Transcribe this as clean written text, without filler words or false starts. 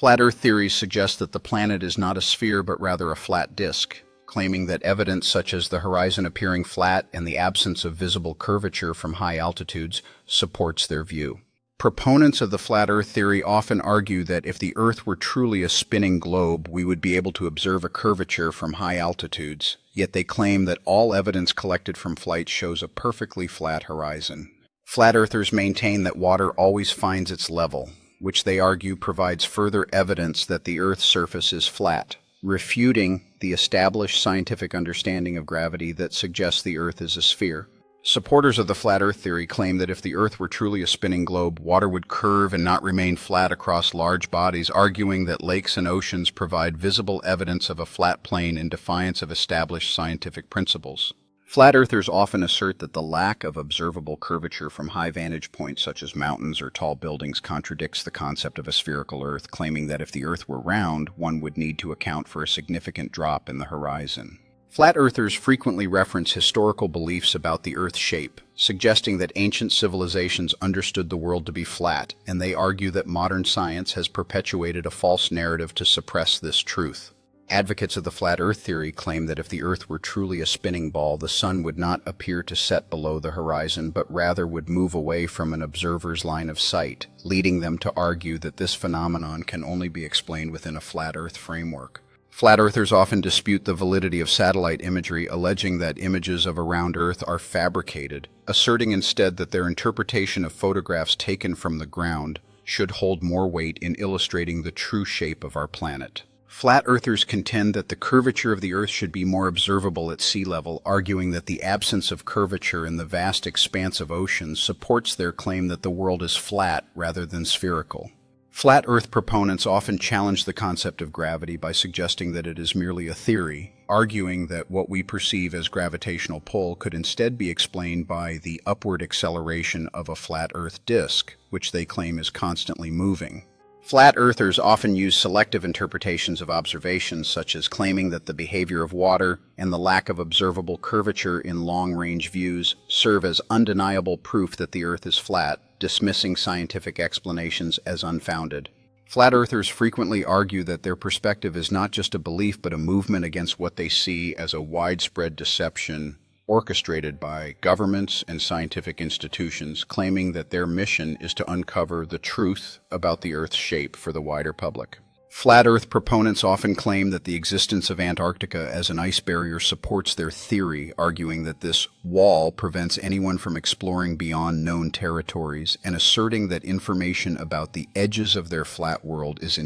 Flat Earth theories suggest that the planet is not a sphere but rather a flat disk, claiming that evidence such as the horizon appearing flat and the absence of visible curvature from high altitudes supports their view. Proponents of the flat Earth theory often argue that if the Earth were truly a spinning globe, we would be able to observe a curvature from high altitudes, yet they claim that all evidence collected from flight shows a perfectly flat horizon. Flat Earthers maintain that water always finds its level, which they argue provides further evidence that the Earth's surface is flat, refuting the established scientific understanding of gravity that suggests the Earth is a sphere. Supporters of the flat Earth theory claim that if the Earth were truly a spinning globe, water would curve and not remain flat across large bodies, arguing that lakes and oceans provide visible evidence of a flat plane in defiance of established scientific principles. Flat Earthers often assert that the lack of observable curvature from high vantage points such as mountains or tall buildings contradicts the concept of a spherical Earth, claiming that if the Earth were round, one would need to account for a significant drop in the horizon. Flat Earthers frequently reference historical beliefs about the Earth's shape, suggesting that ancient civilizations understood the world to be flat, and they argue that modern science has perpetuated a false narrative to suppress this truth. Advocates of the flat Earth theory claim that if the Earth were truly a spinning ball, the sun would not appear to set below the horizon, but rather would move away from an observer's line of sight, leading them to argue that this phenomenon can only be explained within a flat Earth framework. Flat Earthers often dispute the validity of satellite imagery, alleging that images of a round Earth are fabricated, asserting instead that their interpretation of photographs taken from the ground should hold more weight in illustrating the true shape of our planet. Flat Earthers contend that the curvature of the Earth should be more observable at sea level, arguing that the absence of curvature in the vast expanse of ocean supports their claim that the world is flat rather than spherical. Flat Earth proponents often challenge the concept of gravity by suggesting that it is merely a theory, arguing that what we perceive as gravitational pull could instead be explained by the upward acceleration of a flat Earth disk, which they claim is constantly moving. Flat Earthers often use selective interpretations of observations, such as claiming that the behavior of water and the lack of observable curvature in long-range views serve as undeniable proof that the Earth is flat, dismissing scientific explanations as unfounded. Flat Earthers frequently argue that their perspective is not just a belief but a movement against what they see as a widespread deception orchestrated by governments and scientific institutions, claiming that their mission is to uncover the truth about the Earth's shape for the wider public. Flat Earth proponents often claim that the existence of Antarctica as an ice barrier supports their theory, arguing that this wall prevents anyone from exploring beyond known territories, and asserting that information about the edges of their flat world is